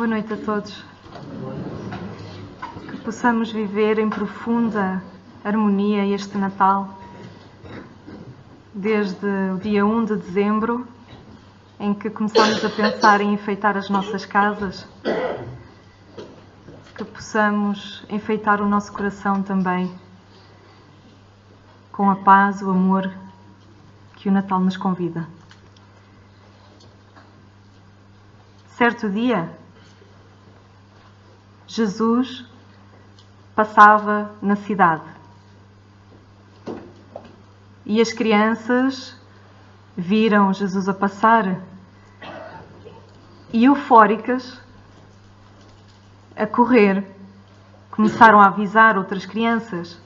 Boa noite a todos. Que possamos viver em profunda harmonia este Natal, desde o dia 1 de dezembro, em que começamos a pensar em enfeitar as nossas casas, que possamos enfeitar o nosso coração também, com a paz, o amor que o Natal nos convida. Certo dia, Jesus passava na cidade e as crianças viram Jesus a passar e, eufóricas, a correr, começaram a avisar outras crianças: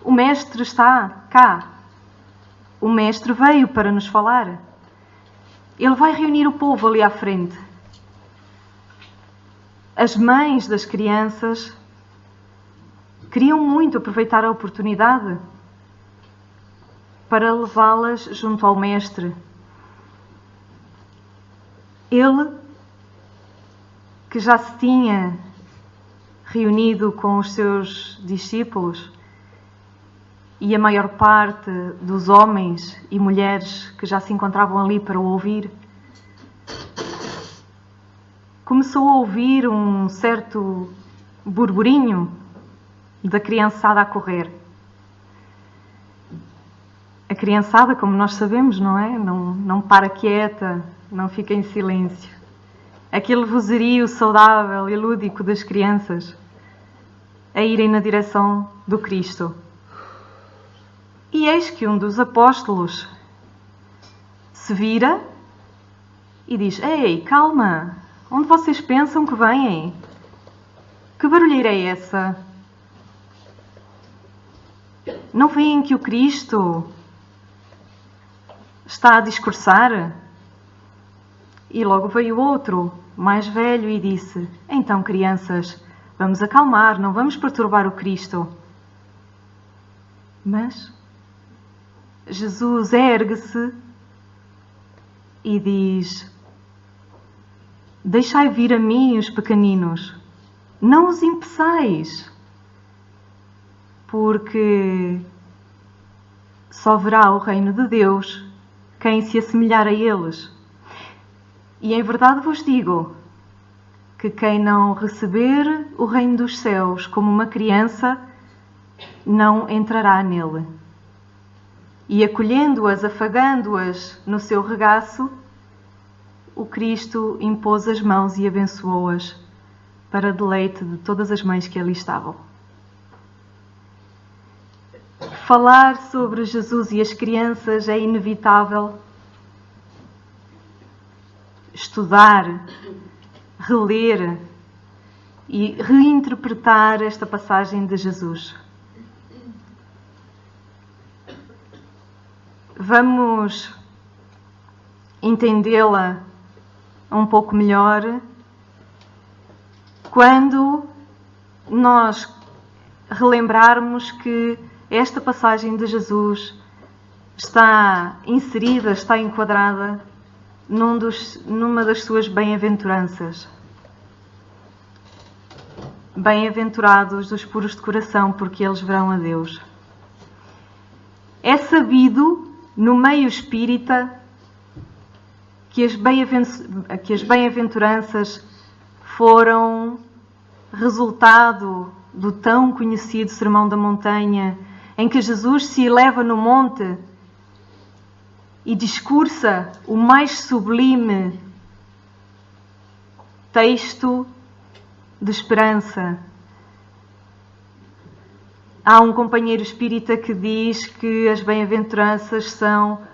o Mestre está cá, o Mestre veio para nos falar, ele vai reunir o povo ali à frente. As mães das crianças queriam muito aproveitar a oportunidade para levá-las junto ao Mestre. Ele, que já se tinha reunido com os seus discípulos, e a maior parte dos homens e mulheres que já se encontravam ali para o ouvir, começou a ouvir um certo burburinho da criançada a correr. A criançada, como nós sabemos, não é? Não para quieta, não fica em silêncio. Aquele vozerio saudável e lúdico das crianças a irem na direção do Cristo. E eis que um dos apóstolos se vira e diz: ei, calma! Onde vocês pensam que vêm? Que barulheira é essa? Não veem que o Cristo está a discursar? E logo veio outro, mais velho, e disse: então, crianças, vamos acalmar, não vamos perturbar o Cristo. Mas Jesus ergue-se e diz: deixai vir a mim os pequeninos, não os impeçais, porque só verá o reino de Deus quem se assemelhar a eles. E em verdade vos digo que quem não receber o reino dos céus como uma criança, não entrará nele. E acolhendo-as, afagando-as no seu regaço, o Cristo impôs as mãos e abençoou-as para deleite de todas as mães que ali estavam. Falar sobre Jesus e as crianças é inevitável. Estudar, reler e reinterpretar esta passagem de Jesus. Vamos entendê-la um pouco melhor quando nós relembrarmos que esta passagem de Jesus está inserida, está enquadrada numa das suas bem-aventuranças. Bem-aventurados os puros de coração, porque eles verão a Deus. É sabido no meio espírita que as bem-aventuranças foram resultado do tão conhecido Sermão da Montanha, em que Jesus se eleva no monte e discursa o mais sublime texto de esperança. Há um companheiro espírita que diz que as bem-aventuranças são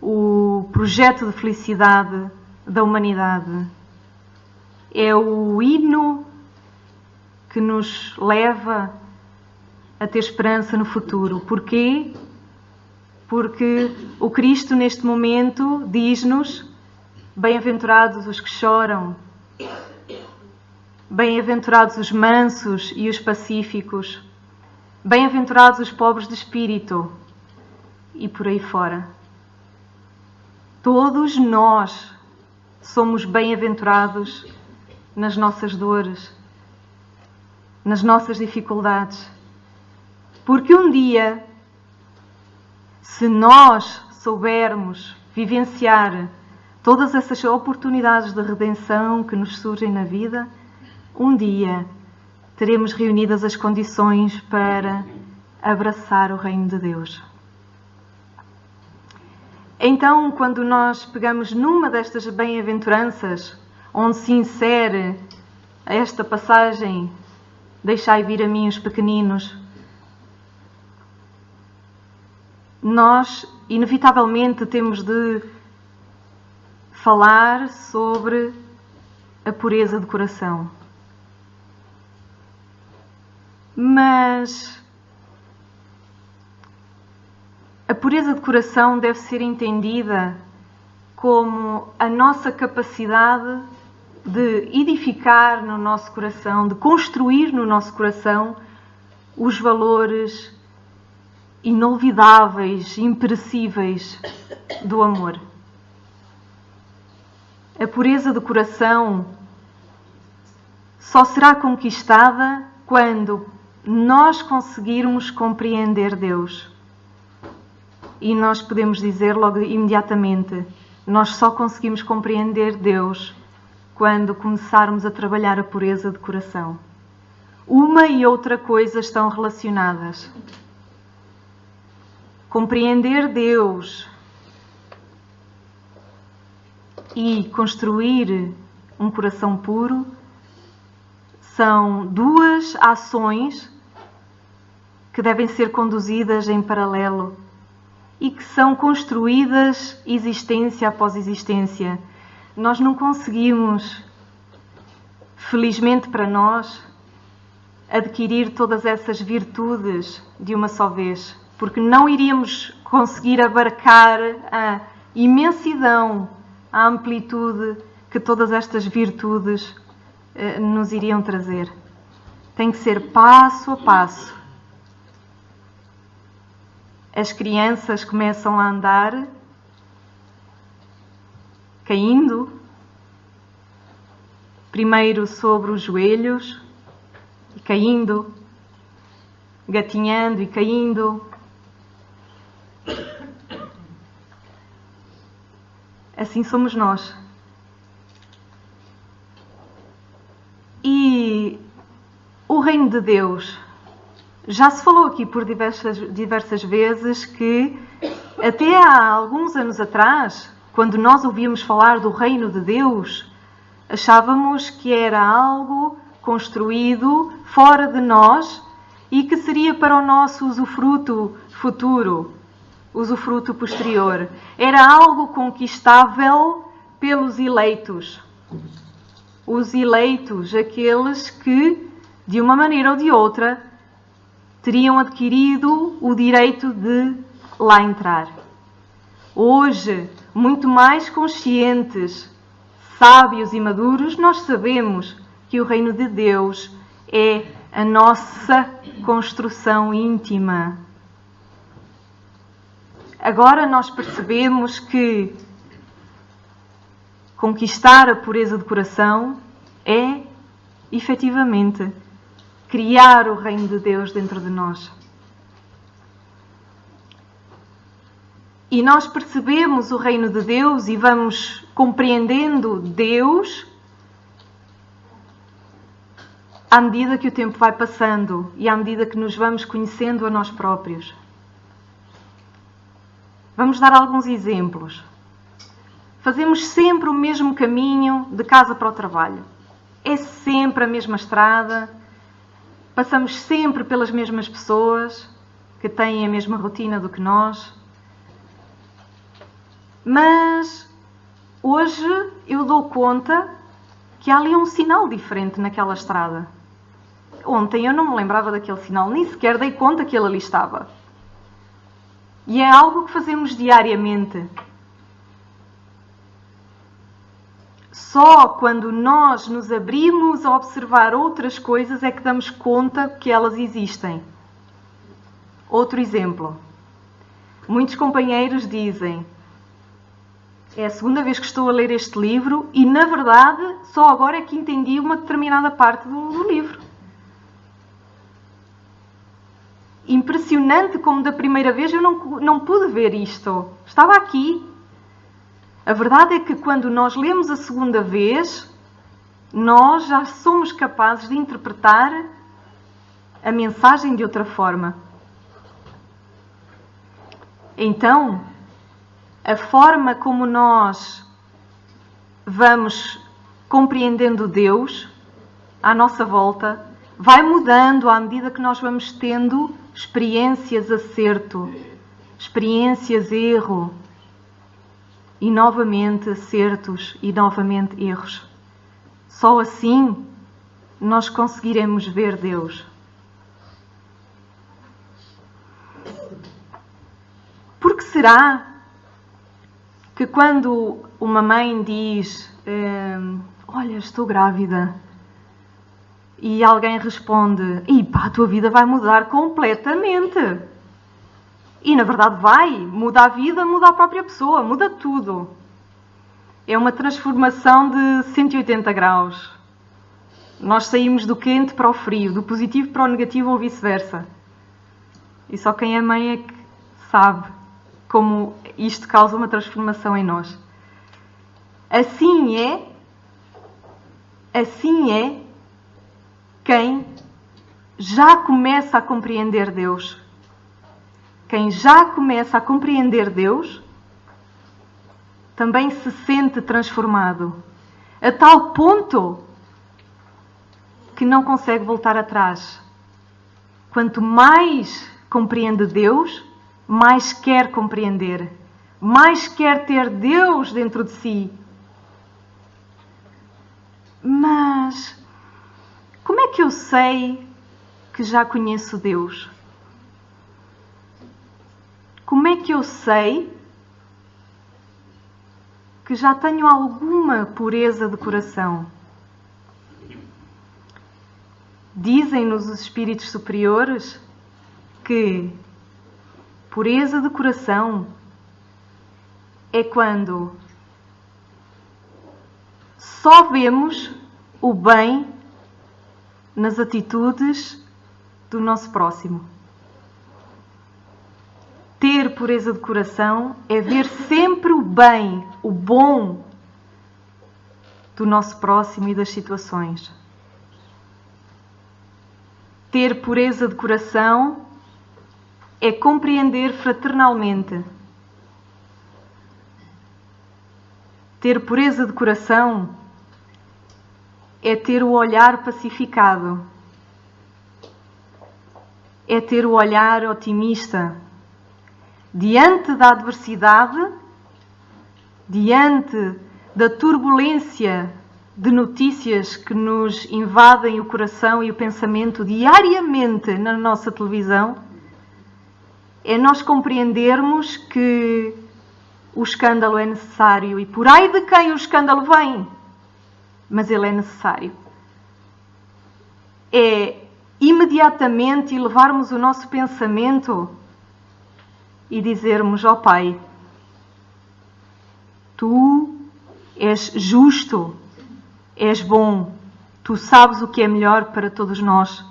o projeto de felicidade da humanidade. É o hino que nos leva a ter esperança no futuro. Porquê? Porque o Cristo neste momento diz-nos: bem-aventurados os que choram, bem-aventurados os mansos e os pacíficos, bem-aventurados os pobres de espírito, e por aí fora. Todos nós somos bem-aventurados nas nossas dores, nas nossas dificuldades. Porque um dia, se nós soubermos vivenciar todas essas oportunidades de redenção que nos surgem na vida, um dia teremos reunidas as condições para abraçar o reino de Deus. Então, quando nós pegamos numa destas bem-aventuranças, onde se insere esta passagem, deixai vir a mim os pequeninos, nós, inevitavelmente, temos de falar sobre a pureza de coração. Mas a pureza de coração deve ser entendida como a nossa capacidade de edificar no nosso coração, de construir no nosso coração os valores inolvidáveis, imperecíveis do amor. A pureza do coração só será conquistada quando nós conseguirmos compreender Deus. E nós podemos dizer logo imediatamente, nós só conseguimos compreender Deus quando começarmos a trabalhar a pureza de coração. Uma e outra coisa estão relacionadas. Compreender Deus e construir um coração puro são duas ações que devem ser conduzidas em paralelo e que são construídas existência após existência. Nós não conseguimos, felizmente para nós, adquirir todas essas virtudes de uma só vez, porque não iríamos conseguir abarcar a imensidão, a amplitude que todas estas virtudes nos iriam trazer. Tem que ser passo a passo. As crianças começam a andar caindo, primeiro sobre os joelhos, e caindo, gatinhando e caindo. Assim somos nós. E o reino de Deus, já se falou aqui por diversas vezes que até há alguns anos atrás, quando nós ouvíamos falar do reino de Deus, achávamos que era algo construído fora de nós e que seria para o nosso usufruto futuro, usufruto posterior. Era algo conquistável pelos eleitos. Os eleitos, aqueles que, de uma maneira ou de outra, teriam adquirido o direito de lá entrar. Hoje, muito mais conscientes, sábios e maduros, nós sabemos que o reino de Deus é a nossa construção íntima. Agora nós percebemos que conquistar a pureza de coração é, efetivamente, criar o reino de Deus dentro de nós. E nós percebemos o reino de Deus e vamos compreendendo Deus à medida que o tempo vai passando e à medida que nos vamos conhecendo a nós próprios. Vamos dar alguns exemplos. Fazemos sempre o mesmo caminho de casa para o trabalho. É sempre a mesma estrada. Passamos sempre pelas mesmas pessoas que têm a mesma rotina do que nós. Mas hoje eu dou conta que há ali um sinal diferente naquela estrada. Ontem eu não me lembrava daquele sinal, nem sequer dei conta que ele ali estava. E é algo que fazemos diariamente. Só quando nós nos abrimos a observar outras coisas é que damos conta que elas existem. Outro exemplo. Muitos companheiros dizem: É a segunda vez que estou a ler este livro e, na verdade, só agora é que entendi uma determinada parte do livro. Impressionante como da primeira vez eu não pude ver isto. Estava aqui. A verdade é que quando nós lemos a segunda vez, nós já somos capazes de interpretar a mensagem de outra forma. Então, a forma como nós vamos compreendendo Deus à nossa volta vai mudando à medida que nós vamos tendo experiências acerto, experiências erro, e novamente acertos e novamente erros. Só assim nós conseguiremos ver Deus. Por que será que quando uma mãe diz olha, estou grávida, e alguém responde, a tua vida vai mudar completamente. E na verdade vai, muda a vida, muda a própria pessoa, muda tudo. É uma transformação de 180 graus. Nós saímos do quente para o frio, do positivo para o negativo ou vice-versa. E só quem é mãe é que sabe como isto causa uma transformação em nós. Assim é quem já começa a compreender Deus. Quem já começa a compreender Deus também se sente transformado, a tal ponto que não consegue voltar atrás. Quanto mais compreende Deus, mais quer compreender, mais quer ter Deus dentro de si. Mas como é que eu sei que já conheço Deus? Como é que eu sei que já tenho alguma pureza de coração? Dizem-nos os espíritos superiores que pureza de coração é quando só vemos o bem nas atitudes do nosso próximo. Ter pureza de coração é ver sempre o bem, o bom do nosso próximo e das situações. Ter pureza de coração é compreender fraternalmente. Ter pureza de coração é ter o olhar pacificado. É ter o olhar otimista. Diante da adversidade, diante da turbulência de notícias que nos invadem o coração e o pensamento diariamente na nossa televisão, é nós compreendermos que o escândalo é necessário e por ai de quem o escândalo vem, mas ele é necessário. É imediatamente elevarmos o nosso pensamento e dizermos, ó Pai, Tu és justo, és bom, Tu sabes o que é melhor para todos nós.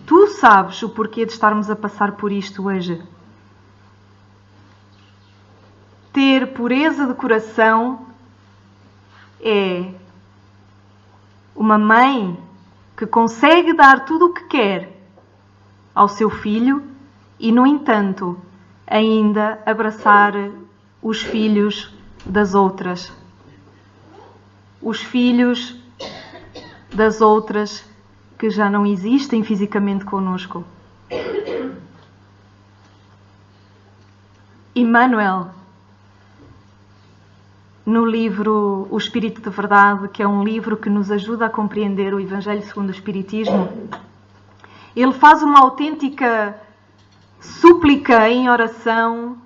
Tu sabes o porquê de estarmos a passar por isto hoje. Ter pureza de coração é uma mãe que consegue dar tudo o que quer ao seu filho e, no entanto, ainda abraçar os filhos das outras. Os filhos das outras que já não existem fisicamente conosco. Emmanuel, no livro O Espírito de Verdade, que é um livro que nos ajuda a compreender o Evangelho segundo o Espiritismo, ele faz uma autêntica súplica em oração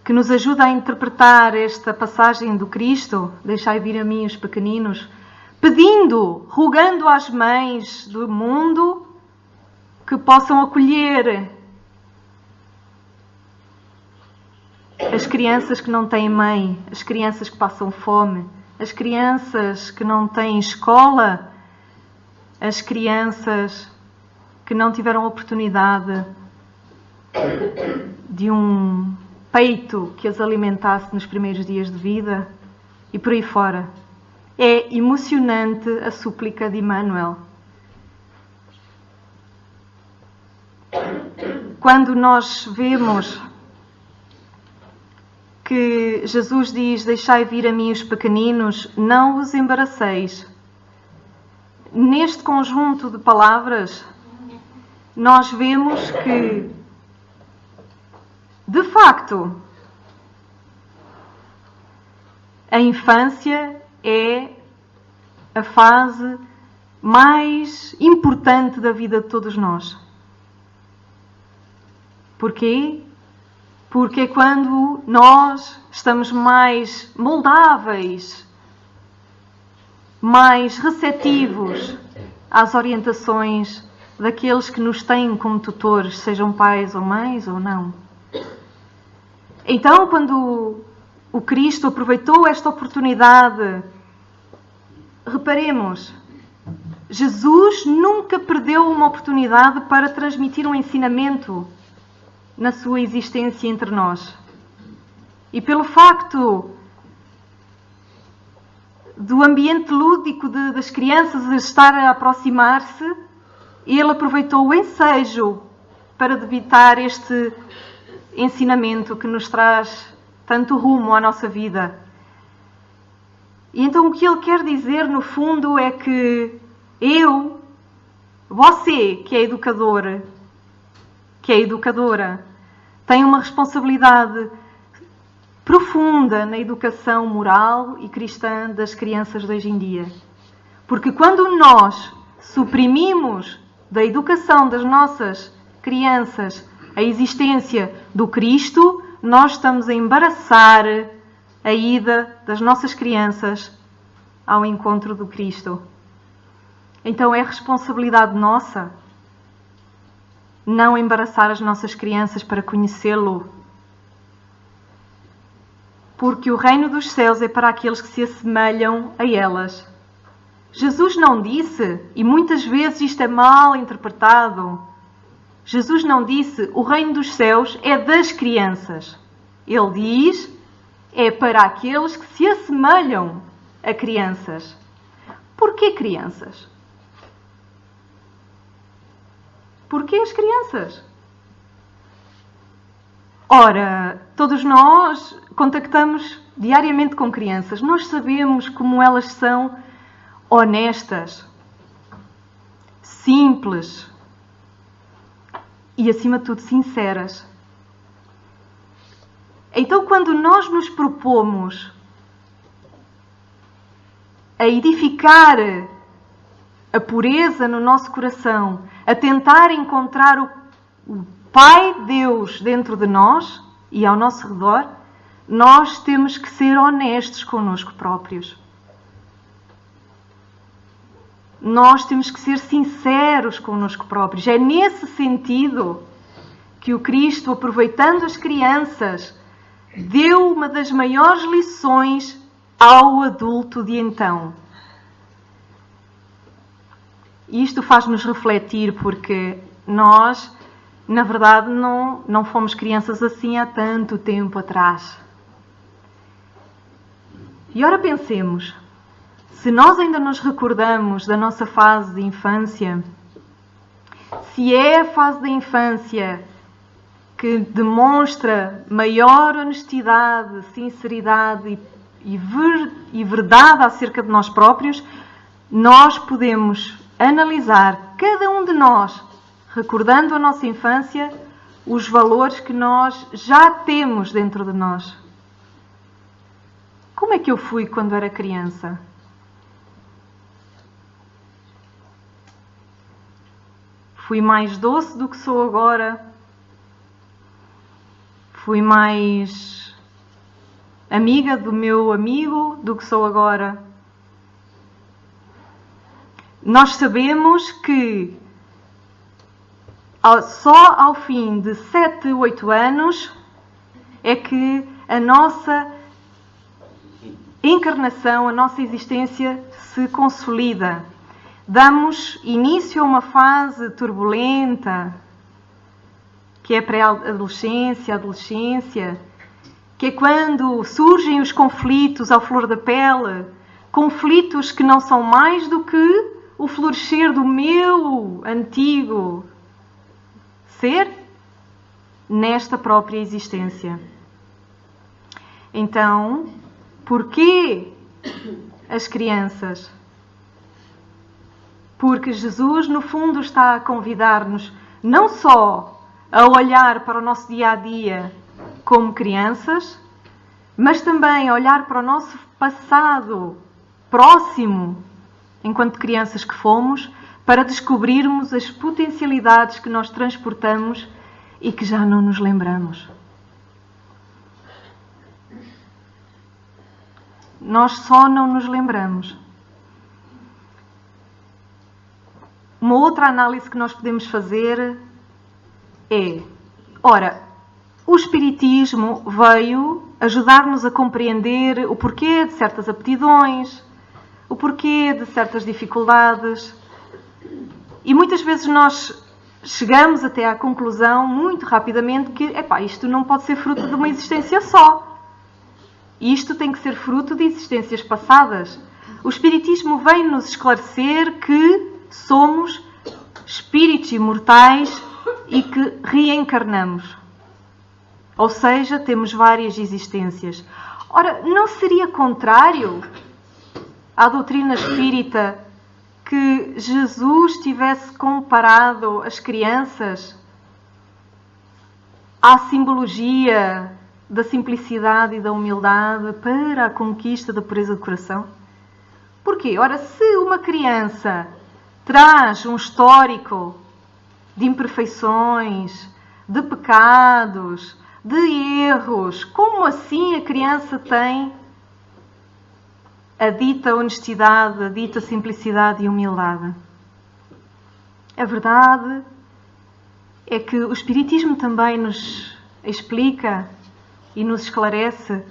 que nos ajuda a interpretar esta passagem do Cristo, deixai vir a mim os pequeninos, pedindo, rogando às mães do mundo que possam acolher as crianças que não têm mãe, as crianças que passam fome, as crianças que não têm escola, as crianças que não tiveram oportunidade de um peito que as alimentasse nos primeiros dias de vida e por aí fora. É emocionante a súplica de Emmanuel. Quando nós vemos que Jesus diz: deixai vir a mim os pequeninos, não os embaraceis. Neste conjunto de palavras, nós vemos que, de facto, a infância é a fase mais importante da vida de todos nós. Porquê? Porque é quando nós estamos mais moldáveis, mais receptivos às orientações daqueles que nos têm como tutores, sejam pais ou mães ou não. Então, quando o Cristo aproveitou esta oportunidade, reparemos, Jesus nunca perdeu uma oportunidade para transmitir um ensinamento na sua existência entre nós. E pelo facto do ambiente lúdico das crianças estar a aproximar-se, ele aproveitou o ensejo para debitar este ensinamento que nos traz tanto rumo à nossa vida. E então o que ele quer dizer, no fundo, é que você que é educador, que é educadora, tem uma responsabilidade profunda na educação moral e cristã das crianças de hoje em dia. Porque quando nós suprimimos da educação das nossas crianças a existência do Cristo, nós estamos a embaraçar a ida das nossas crianças ao encontro do Cristo. Então é responsabilidade nossa não embaraçar as nossas crianças para conhecê-lo. Porque o reino dos céus é para aqueles que se assemelham a elas. Jesus não disse, e muitas vezes isto é mal interpretado, Jesus não disse o reino dos céus é das crianças. Ele diz, é para aqueles que se assemelham a crianças. Porquê crianças? Porquê as crianças? Ora, todos nós contactamos diariamente com crianças. Nós sabemos como elas são honestas, simples e, acima de tudo, sinceras. Então, quando nós nos propomos a edificar a pureza no nosso coração, a tentar encontrar o Pai Deus dentro de nós e ao nosso redor, nós temos que ser honestos connosco próprios. Nós temos que ser sinceros connosco próprios. É nesse sentido que o Cristo, aproveitando as crianças, deu uma das maiores lições ao adulto de então. E isto faz-nos refletir, porque nós, na verdade, não fomos crianças assim há tanto tempo atrás. E ora pensemos, se nós ainda nos recordamos da nossa fase de infância, se é a fase da infância que demonstra maior honestidade, sinceridade e verdade acerca de nós próprios, nós podemos analisar, cada um de nós, recordando a nossa infância, os valores que nós já temos dentro de nós. Como é que eu fui quando era criança? Fui mais doce do que sou agora? Fui mais amiga do meu amigo do que sou agora? Nós sabemos que só ao fim de 7, 8 anos é que a nossa encarnação, a nossa existência se consolida. Damos início a uma fase turbulenta, que é a pré-adolescência, a adolescência, que é quando surgem os conflitos à flor da pele, conflitos que não são mais do que o florescer do meu antigo ser nesta própria existência. Então, porquê as crianças? Porque Jesus, no fundo, está a convidar-nos não só a olhar para o nosso dia-a-dia como crianças, mas também a olhar para o nosso passado próximo, enquanto crianças que fomos, para descobrirmos as potencialidades que nós transportamos e que já não nos lembramos. Nós só não nos lembramos. Uma outra análise que nós podemos fazer é, ora, o Espiritismo veio ajudar-nos a compreender o porquê de certas aptidões, o porquê de certas dificuldades. E muitas vezes nós chegamos até à conclusão, muito rapidamente, que isto não pode ser fruto de uma existência só. Isto tem que ser fruto de existências passadas. O Espiritismo vem nos esclarecer que somos espíritos imortais e que reencarnamos. Ou seja, temos várias existências. Ora, não seria contrário à doutrina espírita que Jesus tivesse comparado as crianças à simbologia da simplicidade e da humildade para a conquista da pureza do coração? Porquê? Ora, se uma criança traz um histórico de imperfeições, de pecados, de erros, como assim a criança tem a dita honestidade, a dita simplicidade e humildade? A verdade é que o Espiritismo também nos explica e nos esclarece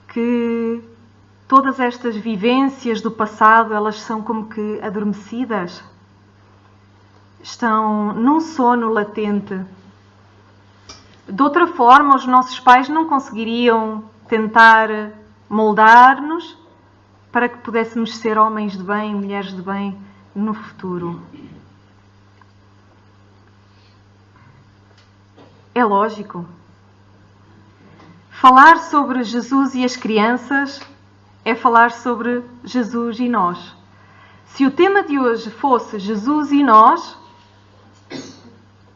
que todas estas vivências do passado, elas são como que adormecidas, estão num sono latente. De outra forma, os nossos pais não conseguiriam tentar moldar-nos para que pudéssemos ser homens de bem, mulheres de bem no futuro. É lógico. Falar sobre Jesus e as crianças é falar sobre Jesus e nós. Se o tema de hoje fosse Jesus e nós,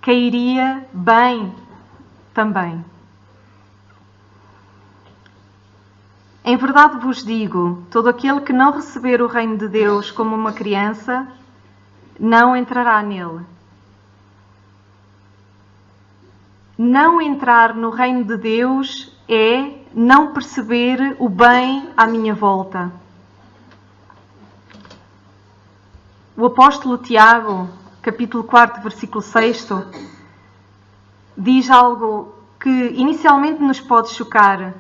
cairia bem também. Em verdade vos digo, todo aquele que não receber o reino de Deus como uma criança, não entrará nele. Não entrar no reino de Deus é não perceber o bem à minha volta. O apóstolo Tiago, capítulo 4, versículo 6, diz algo que inicialmente nos pode chocar.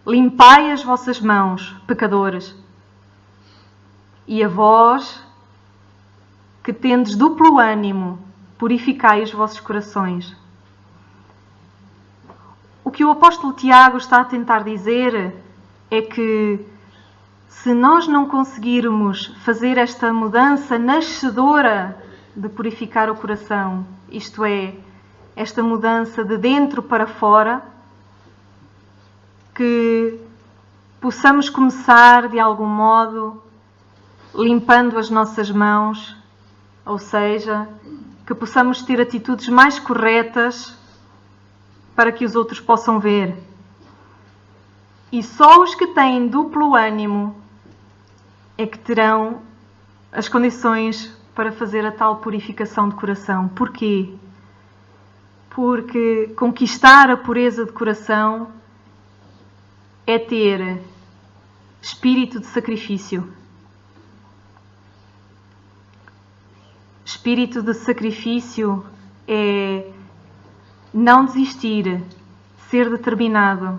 Limpai as vossas mãos, pecadores, e a vós, que tendes duplo ânimo, purificai os vossos corações. O que o apóstolo Tiago está a tentar dizer é que se nós não conseguirmos fazer esta mudança nascedora de purificar o coração, isto é, esta mudança de dentro para fora, que possamos começar de algum modo limpando as nossas mãos, ou seja, que possamos ter atitudes mais corretas para que os outros possam ver. E só os que têm duplo ânimo é que terão as condições para fazer a tal purificação de coração. Porquê? Porque conquistar a pureza de coração é ter espírito de sacrifício. Espírito de sacrifício é não desistir, ser determinado.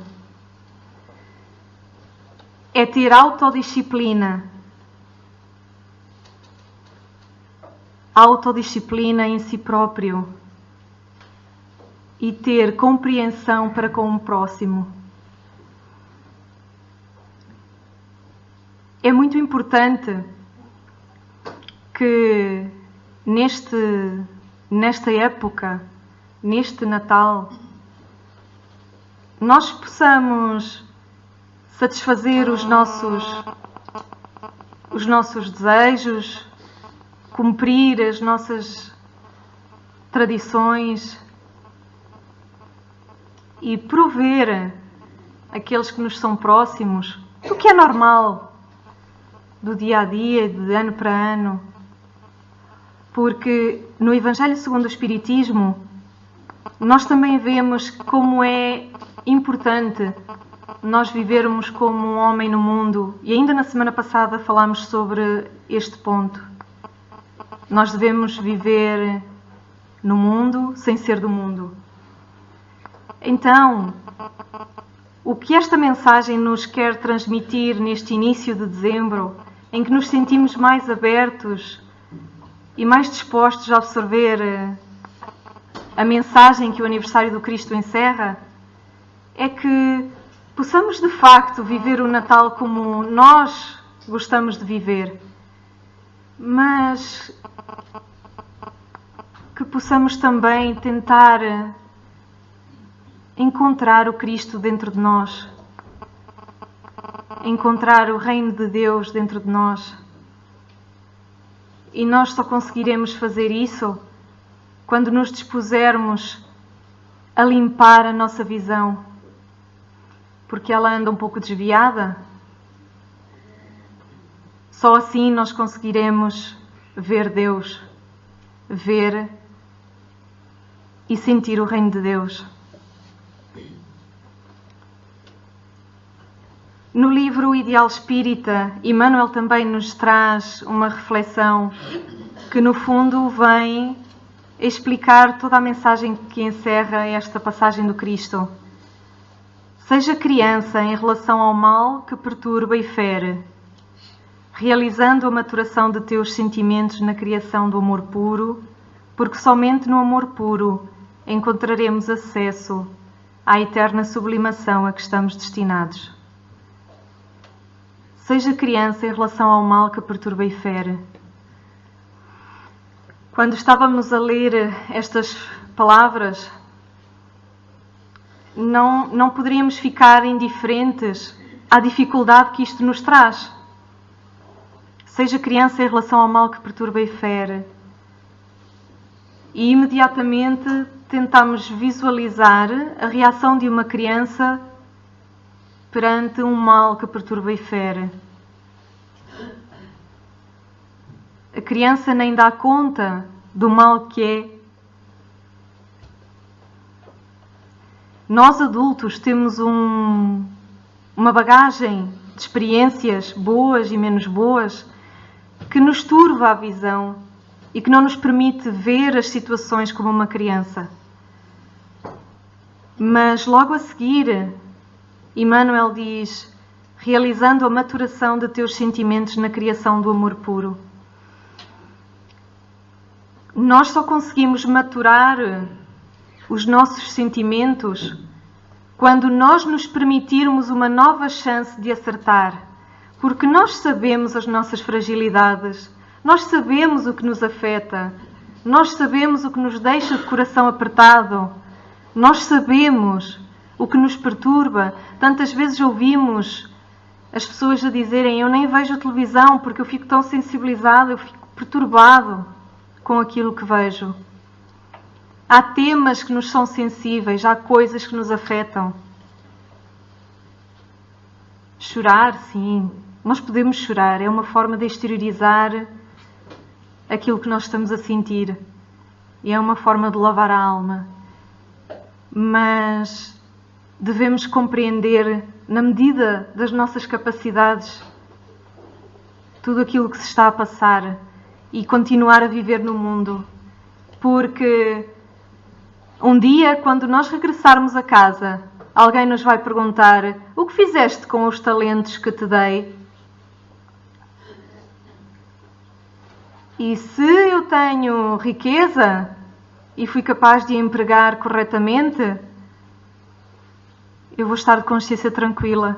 É ter autodisciplina. Autodisciplina em si próprio. E ter compreensão para com o próximo. É muito importante que nesta época, neste Natal, nós possamos satisfazer os nossos desejos, cumprir as nossas tradições e prover àqueles que nos são próximos o que é normal do dia a dia, de ano para ano. Porque no Evangelho segundo o Espiritismo, nós também vemos como é importante nós vivermos como um homem no mundo. E ainda na semana passada falámos sobre este ponto. Nós devemos viver no mundo sem ser do mundo. Então, o que esta mensagem nos quer transmitir neste início de dezembro, em que nos sentimos mais abertos e mais dispostos a absorver a mensagem que o aniversário do Cristo encerra, é que possamos de facto viver o Natal como nós gostamos de viver, mas que possamos também tentar encontrar o Cristo dentro de nós, encontrar o reino de Deus dentro de nós. E nós só conseguiremos fazer isso quando nos dispusermos a limpar a nossa visão, porque ela anda um pouco desviada. Só assim nós conseguiremos ver Deus, ver e sentir o reino de Deus. No livro O Ideal Espírita, Emmanuel também nos traz uma reflexão que, no fundo, vem explicar toda a mensagem que encerra esta passagem do Cristo. Seja criança em relação ao mal que perturba e fere, realizando a maturação de teus sentimentos na criação do amor puro, porque somente no amor puro encontraremos acesso à eterna sublimação a que estamos destinados. Seja criança em relação ao mal que perturba e fere. Quando estávamos a ler estas palavras, não poderíamos ficar indiferentes à dificuldade que isto nos traz. Seja criança em relação ao mal que perturba e fere. E imediatamente tentamos visualizar a reação de uma criança perante um mal que perturba e fere. A criança nem dá conta do mal que é. Nós adultos temos uma bagagem de experiências boas e menos boas que nos turva a visão e que não nos permite ver as situações como uma criança. Mas logo a seguir, Emmanuel diz, realizando a maturação de teus sentimentos na criação do amor puro. Nós só conseguimos maturar os nossos sentimentos quando nós nos permitirmos uma nova chance de acertar, porque nós sabemos as nossas fragilidades, nós sabemos o que nos afeta, nós sabemos o que nos deixa de coração apertado, nós sabemos o que nos perturba. Tantas vezes ouvimos as pessoas a dizerem: eu nem vejo televisão porque eu fico tão sensibilizado, eu fico perturbado com aquilo que vejo. Há temas que nos são sensíveis, há coisas que nos afetam. Chorar, sim, nós podemos chorar, é uma forma de exteriorizar aquilo que nós estamos a sentir e é uma forma de lavar a alma. Mas devemos compreender, na medida das nossas capacidades, tudo aquilo que se está a passar e continuar a viver no mundo. Porque um dia, quando nós regressarmos a casa, alguém nos vai perguntar: o que fizeste com os talentos que te dei? E se eu tenho riqueza e fui capaz de a empregar corretamente, eu vou estar de consciência tranquila.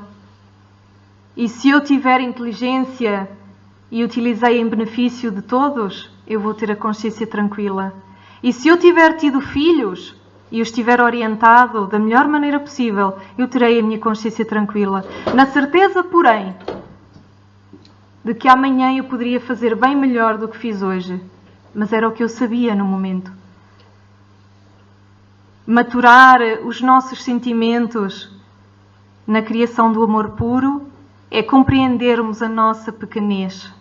E se eu tiver inteligência e utilizei em benefício de todos, eu vou ter a consciência tranquila. E se eu tiver tido filhos e os tiver orientado da melhor maneira possível, eu terei a minha consciência tranquila. Na certeza, porém, de que amanhã eu poderia fazer bem melhor do que fiz hoje. Mas era o que eu sabia no momento. Maturar os nossos sentimentos na criação do amor puro é compreendermos a nossa pequenez.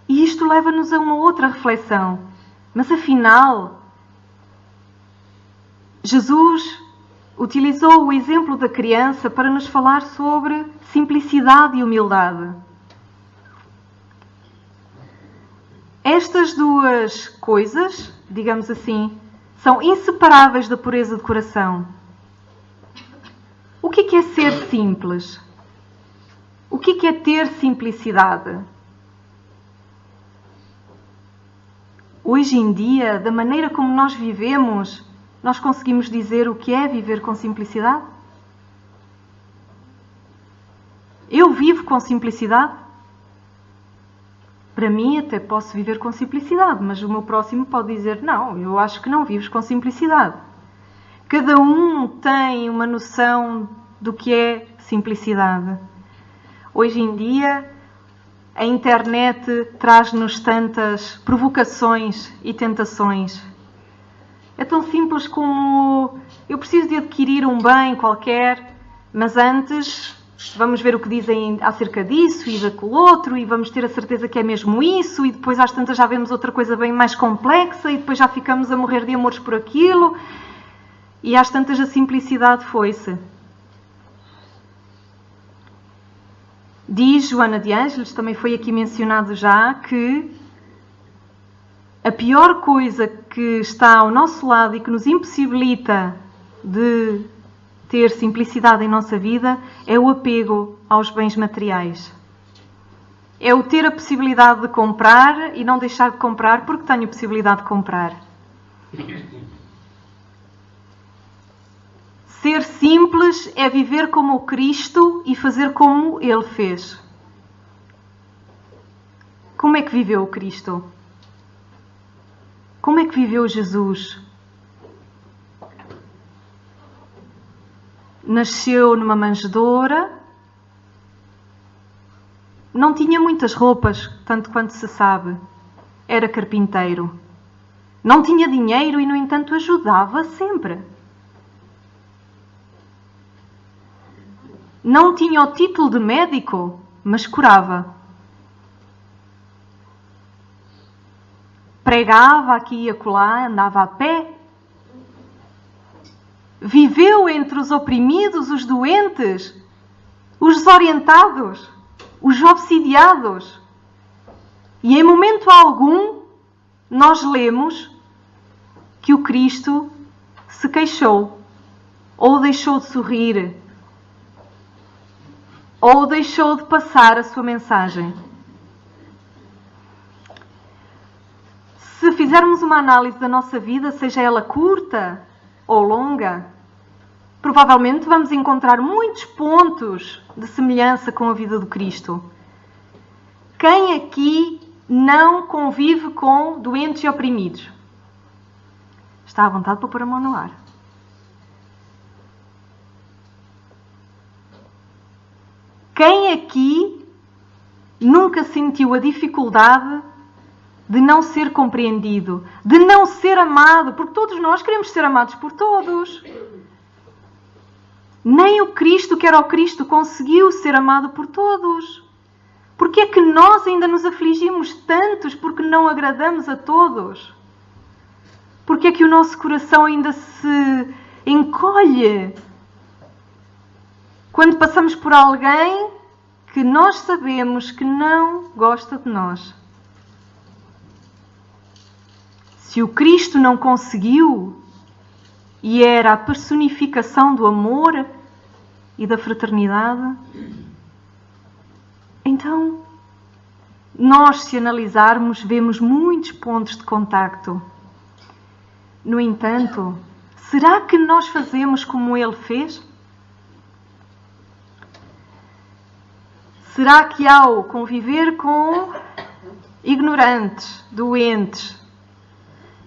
E isto leva-nos a uma outra reflexão. Mas afinal, Jesus utilizou o exemplo da criança para nos falar sobre simplicidade e humildade. Estas duas coisas, digamos assim, são inseparáveis da pureza de coração. O que é ser simples? O que é ter simplicidade? Hoje em dia, da maneira como nós vivemos, nós conseguimos dizer o que é viver com simplicidade? Eu vivo com simplicidade? Para mim, até posso viver com simplicidade, mas o meu próximo pode dizer: não, eu acho que não vives com simplicidade. Cada um tem uma noção do que é simplicidade. Hoje em dia, a internet traz-nos tantas provocações e tentações. É tão simples como: eu preciso de adquirir um bem qualquer, mas antes vamos ver o que dizem acerca disso e daquele outro, e vamos ter a certeza que é mesmo isso, e depois às tantas já vemos outra coisa bem mais complexa, e depois já ficamos a morrer de amores por aquilo, e às tantas a simplicidade foi-se. Diz Joana de Ângeles, também foi aqui mencionado já, que a pior coisa que está ao nosso lado e que nos impossibilita de ter simplicidade em nossa vida é o apego aos bens materiais. É o ter a possibilidade de comprar e não deixar de comprar porque tenho a possibilidade de comprar. Ser simples é viver como o Cristo e fazer como Ele fez. Como é que viveu o Cristo? Como é que viveu Jesus? Nasceu numa manjedoura, não tinha muitas roupas, tanto quanto se sabe. Era carpinteiro. Não tinha dinheiro e, no entanto, ajudava sempre. Não tinha o título de médico, mas curava. Pregava aqui e acolá, andava a pé. Viveu entre os oprimidos, os doentes, os desorientados, os obsidiados. E em momento algum nós lemos que o Cristo se queixou, ou deixou de sorrir, ou deixou de passar a sua mensagem. Se fizermos uma análise da nossa vida, seja ela curta ou longa, provavelmente vamos encontrar muitos pontos de semelhança com a vida do Cristo. Quem aqui não convive com doentes e oprimidos? Está à vontade para pôr a mão no ar. Quem aqui nunca sentiu a dificuldade de não ser compreendido, de não ser amado? Porque todos nós queremos ser amados por todos. Nem o Cristo, que era o Cristo, conseguiu ser amado por todos. Porque é que nós ainda nos afligimos tantos porque não agradamos a todos? Porque é que o nosso coração ainda se encolhe quando passamos por alguém que nós sabemos que não gosta de nós? Se o Cristo não conseguiu, e era a personificação do amor e da fraternidade, então nós, se analisarmos, vemos muitos pontos de contacto. No entanto, será que nós fazemos como ele fez? Será que ao conviver com ignorantes, doentes,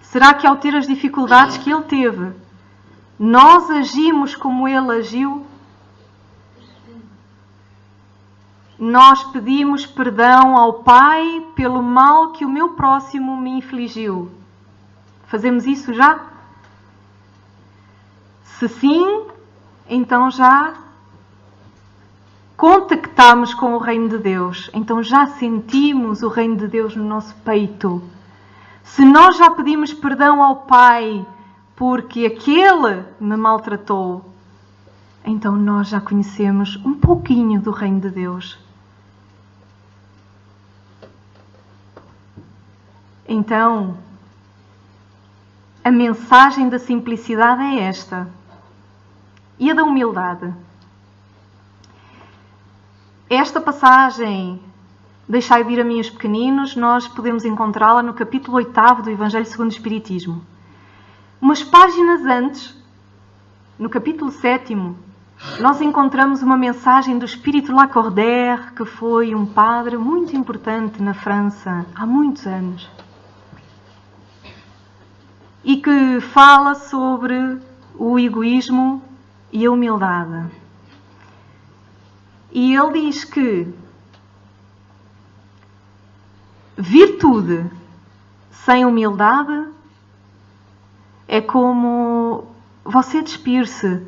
será que ao ter as dificuldades que ele teve, nós agimos como ele agiu? Nós pedimos perdão ao Pai pelo mal que o meu próximo me infligiu. Fazemos isso já? Se sim, então já contactamos com o Reino de Deus. Então já sentimos o Reino de Deus no nosso peito. Se nós já pedimos perdão ao Pai porque aquele me maltratou, então nós já conhecemos um pouquinho do Reino de Deus. Então, a mensagem da simplicidade é esta. E a da humildade. Esta passagem, deixai vir a mim os pequeninos, nós podemos encontrá-la no capítulo 8 do Evangelho segundo o Espiritismo. Umas páginas antes, no capítulo 7, nós encontramos uma mensagem do Espírito Lacordaire, que foi um padre muito importante na França há muitos anos. E que fala sobre o egoísmo e a humildade. E ele diz que virtude sem humildade é como você despir-se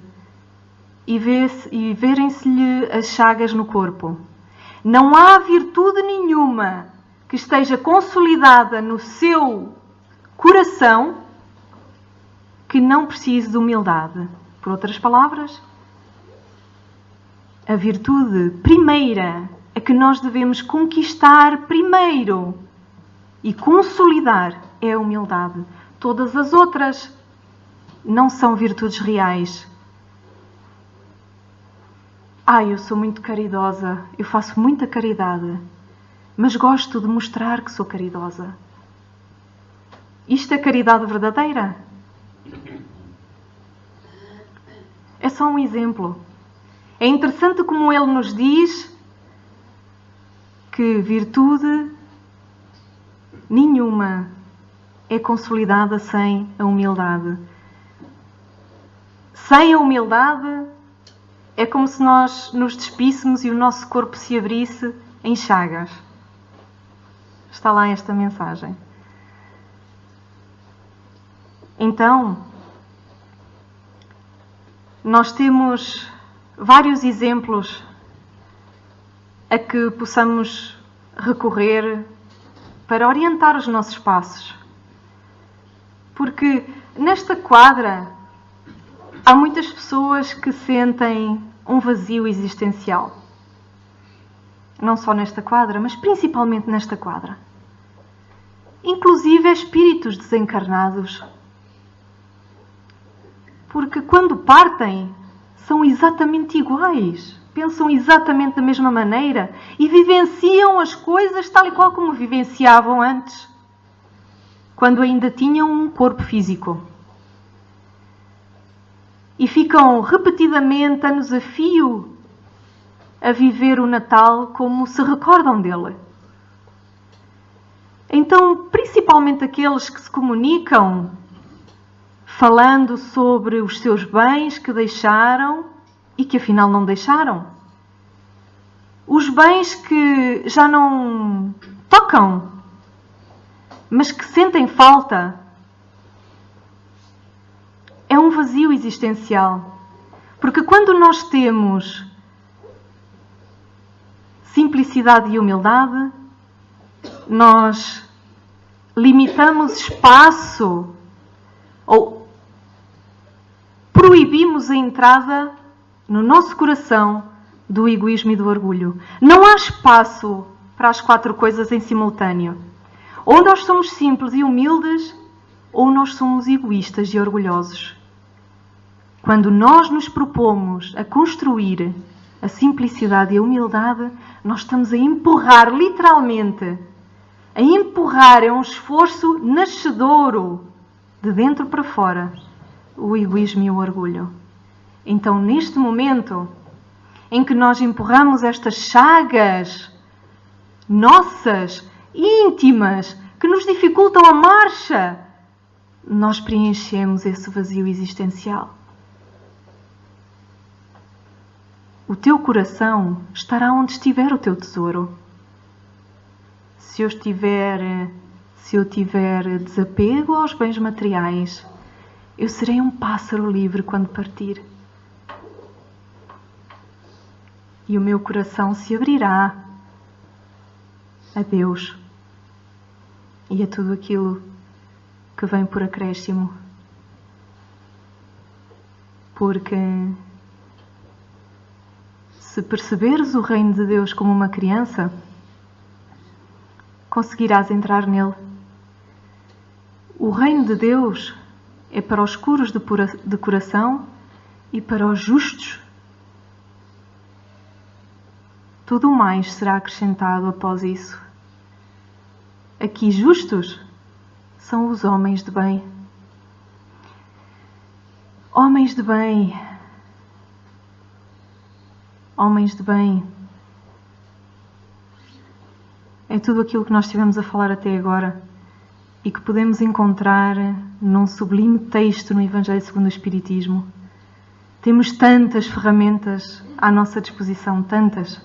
e verem-se-lhe as chagas no corpo. Não há virtude nenhuma que esteja consolidada no seu coração que não precise de humildade. Por outras palavras, a virtude primeira, a que nós devemos conquistar primeiro e consolidar, é a humildade. Todas as outras não são virtudes reais. Eu sou muito caridosa, eu faço muita caridade, mas gosto de mostrar que sou caridosa. Isto é caridade verdadeira? É só um exemplo. É interessante como ele nos diz que virtude nenhuma é consolidada sem a humildade. Sem a humildade é como se nós nos despíssemos e o nosso corpo se abrisse em chagas. Está lá esta mensagem. Então, nós temos vários exemplos a que possamos recorrer para orientar os nossos passos. Porque nesta quadra há muitas pessoas que sentem um vazio existencial. Não só nesta quadra, mas principalmente nesta quadra. Inclusive espíritos desencarnados. Porque quando partem, são exatamente iguais, pensam exatamente da mesma maneira e vivenciam as coisas tal e qual como vivenciavam antes, quando ainda tinham um corpo físico. E ficam repetidamente, anos a fio, a viver o Natal como se recordam dele. Então, principalmente aqueles que se comunicam falando sobre os seus bens que deixaram e que afinal não deixaram. Os bens que já não tocam, mas que sentem falta. É um vazio existencial. Porque quando nós temos simplicidade e humildade, nós limitamos espaço ou proibimos a entrada no nosso coração do egoísmo e do orgulho. Não há espaço para as 4 coisas em simultâneo. Ou nós somos simples e humildes, ou nós somos egoístas e orgulhosos. Quando nós nos propomos a construir a simplicidade e a humildade, nós estamos a empurrar, literalmente, a empurrar, é um esforço nascedouro, de dentro para fora, o egoísmo e o orgulho. Então, neste momento em que nós empurramos estas chagas nossas, íntimas, que nos dificultam a marcha, nós preenchemos esse vazio existencial. O teu coração estará onde estiver o teu tesouro. Se eu tiver desapego aos bens materiais, eu serei um pássaro livre quando partir. E o meu coração se abrirá a Deus e a tudo aquilo que vem por acréscimo. Porque se perceberes o reino de Deus como uma criança, conseguirás entrar nele. O reino de Deus é para os puros de coração e para os justos. Tudo mais será acrescentado após isso. Aqui justos são os homens de bem. Homens de bem. Homens de bem. É tudo aquilo que nós estivemos a falar até agora e que podemos encontrar num sublime texto no Evangelho segundo o Espiritismo. Temos tantas ferramentas à nossa disposição, tantas.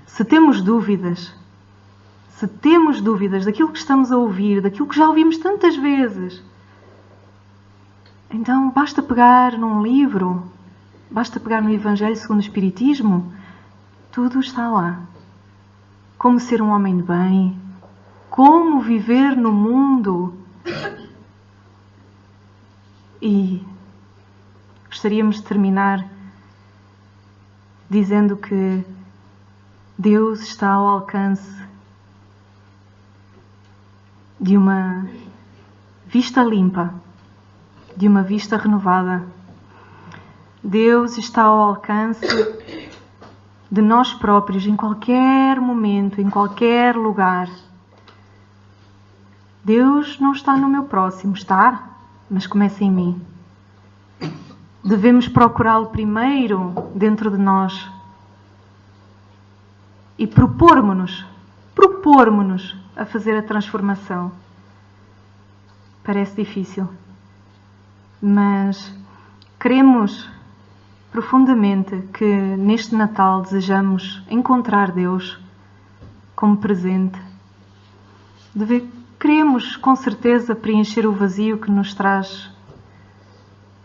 Se temos dúvidas daquilo que estamos a ouvir, daquilo que já ouvimos tantas vezes, então basta pegar num livro, basta pegar no Evangelho segundo o Espiritismo, tudo está lá. Como ser um homem de bem, como viver no mundo. E gostaríamos de terminar dizendo que Deus está ao alcance de uma vista limpa, de uma vista renovada. Deus está ao alcance de nós próprios, em qualquer momento, em qualquer lugar. Deus não está no meu próximo, está, mas começa em mim. Devemos procurá-lo primeiro dentro de nós e propormos-nos a fazer a transformação. Parece difícil, mas queremos profundamente que neste Natal desejamos encontrar Deus como presente. Queremos com certeza preencher o vazio que nos traz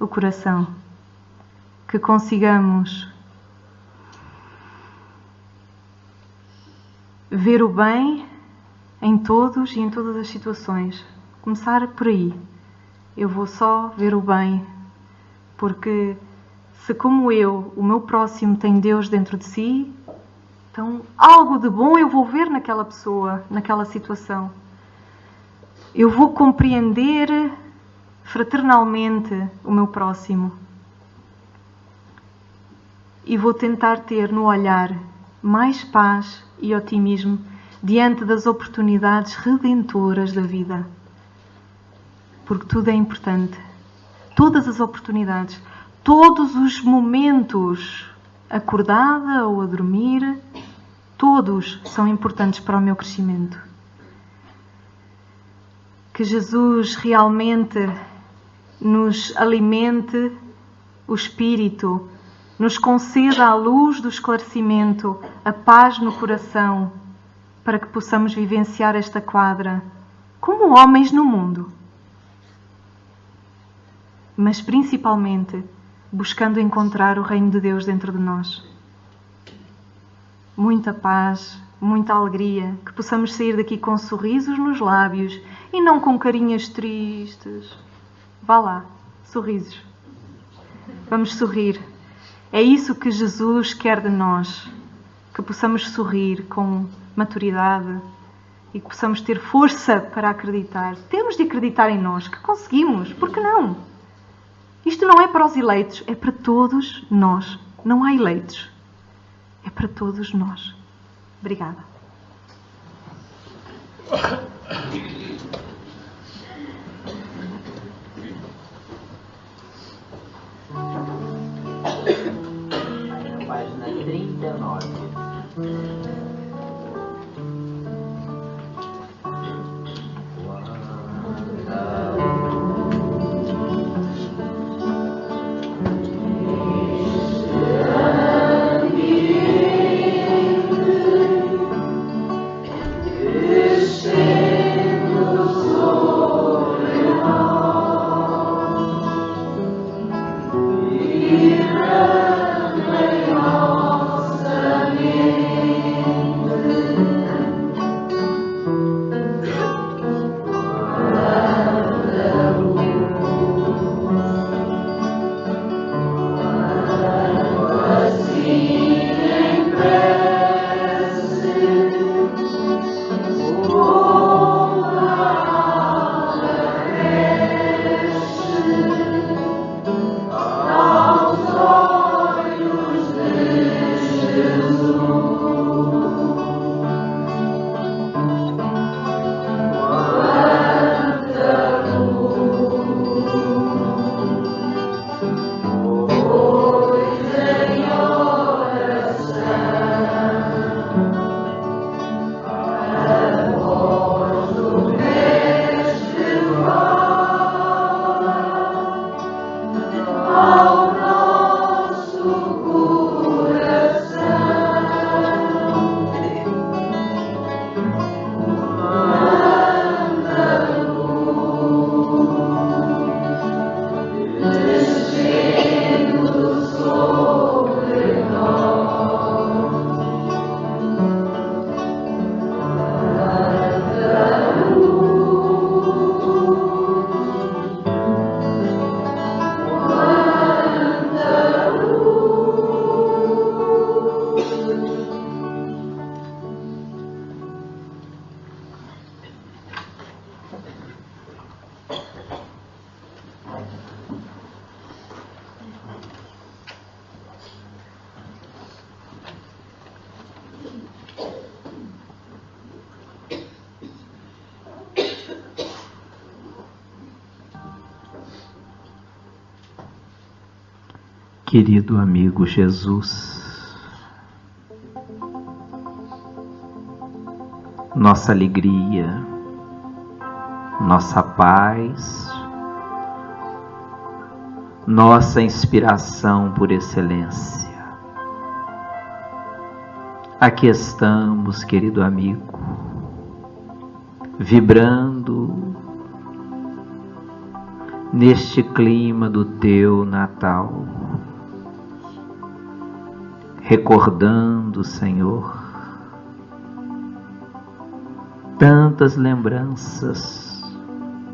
o coração. Que consigamos ver o bem em todos e em todas as situações. Começar por aí. Eu vou só ver o bem, porque se como eu, o meu próximo tem Deus dentro de si, então algo de bom eu vou ver naquela pessoa, naquela situação. Eu vou compreender fraternalmente o meu próximo. E vou tentar ter no olhar mais paz e otimismo diante das oportunidades redentoras da vida. Porque tudo é importante. Todas as oportunidades, todos os momentos, acordada ou a dormir, todos são importantes para o meu crescimento. Que Jesus realmente nos alimente o espírito, nos conceda a luz do esclarecimento, a paz no coração, para que possamos vivenciar esta quadra como homens no mundo. Mas principalmente buscando encontrar o reino de Deus dentro de nós. Muita paz, muita alegria, que possamos sair daqui com sorrisos nos lábios e não com carinhas tristes. Vá lá, sorrisos. Vamos sorrir. É isso que Jesus quer de nós, que possamos sorrir com maturidade e que possamos ter força para acreditar. Temos de acreditar em nós, que conseguimos, por que não? Isto não é para os eleitos, é para todos nós. Não há eleitos. É para todos nós. Obrigada. Página 39. Querido amigo Jesus, nossa alegria, nossa paz, nossa inspiração por excelência. Aqui estamos, querido amigo, vibrando neste clima do teu Natal, recordando, Senhor, tantas lembranças,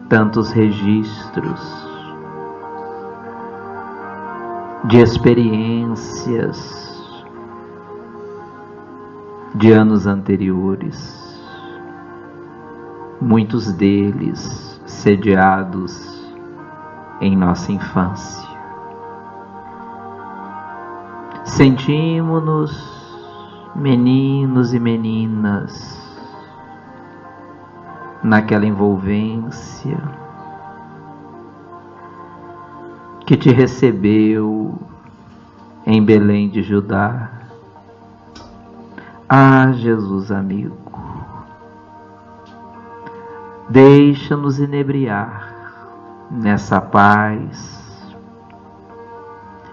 tantos registros de experiências de anos anteriores, muitos deles sediados em nossa infância. Sentimos-nos meninos e meninas naquela envolvência que te recebeu em Belém de Judá. Ah, Jesus amigo, deixa-nos inebriar nessa paz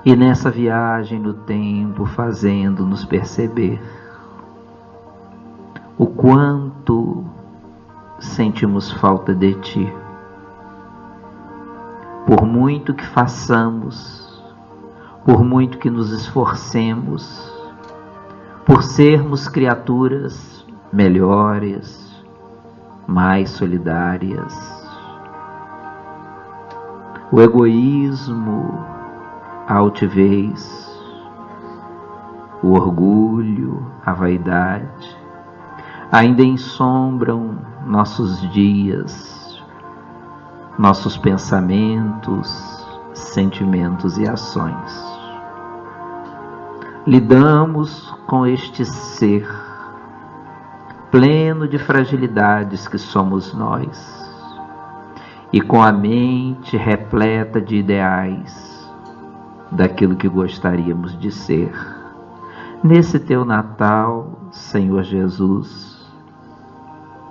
e nessa viagem no tempo, fazendo-nos perceber o quanto sentimos falta de Ti. Por muito que façamos, por muito que nos esforcemos, por sermos criaturas melhores, mais solidárias, o egoísmo, a altivez, o orgulho, a vaidade, ainda ensombram nossos dias, nossos pensamentos, sentimentos e ações. Lidamos com este ser pleno de fragilidades que somos nós, e com a mente repleta de ideais daquilo que gostaríamos de ser. Nesse teu Natal, Senhor Jesus,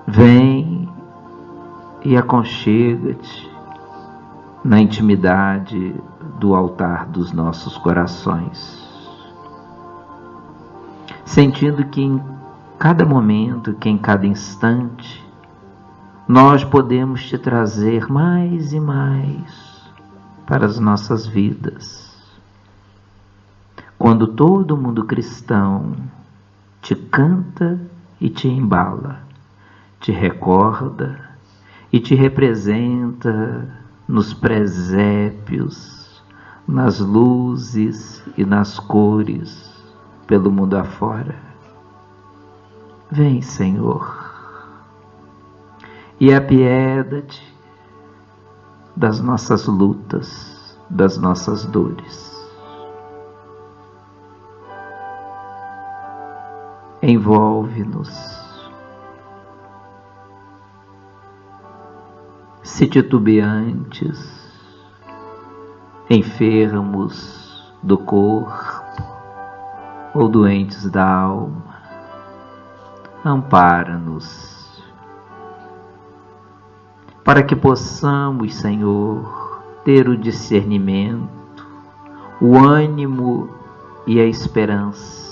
vem e aconchega-te na intimidade do altar dos nossos corações, sentindo que em cada momento, que em cada instante, nós podemos te trazer mais e mais para as nossas vidas. Quando todo mundo cristão te canta e te embala, te recorda e te representa nos presépios, nas luzes e nas cores pelo mundo afora. Vem, Senhor, e apieda-te das nossas lutas, das nossas dores. Envolve-nos. Se titubeantes, enfermos do corpo ou doentes da alma, ampara-nos, para que possamos, Senhor, ter o discernimento, o ânimo e a esperança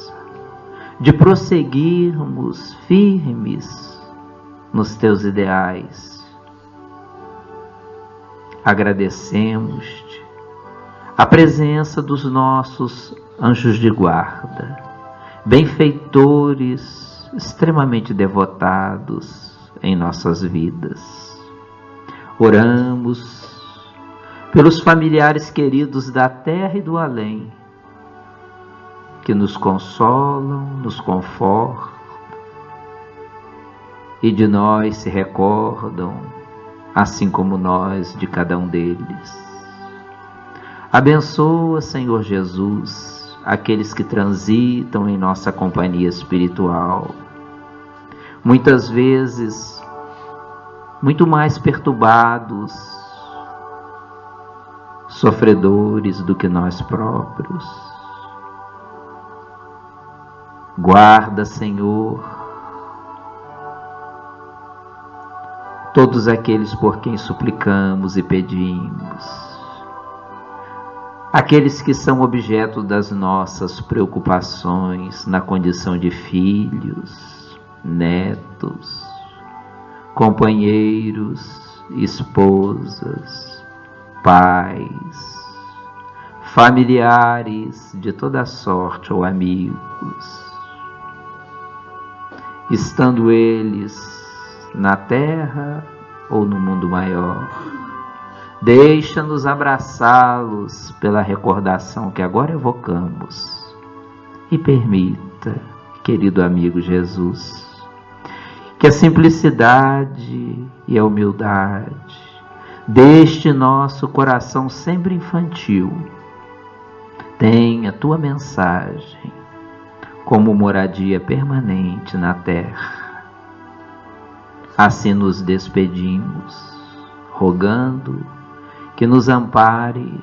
de prosseguirmos firmes nos teus ideais. Agradecemos-te a presença dos nossos anjos de guarda, benfeitores extremamente devotados em nossas vidas. Oramos pelos familiares queridos da terra e do além, que nos consolam, nos confortam e de nós se recordam, assim como nós de cada um deles. Abençoa, Senhor Jesus, aqueles que transitam em nossa companhia espiritual, muitas vezes muito mais perturbados, sofredores do que nós próprios. Guarda, Senhor, todos aqueles por quem suplicamos e pedimos, aqueles que são objeto das nossas preocupações na condição de filhos, netos, companheiros, esposas, pais, familiares de toda sorte ou amigos, estando eles na terra ou no mundo maior. Deixa-nos abraçá-los pela recordação que agora evocamos e permita, querido amigo Jesus, que a simplicidade e a humildade deste nosso coração sempre infantil tenha a tua mensagem como moradia permanente na terra. Assim nos despedimos, rogando que nos ampare,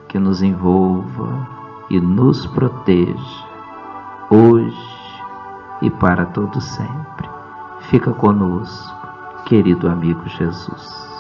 que nos envolva e nos proteja, hoje e para todo sempre. Fica conosco, querido amigo Jesus.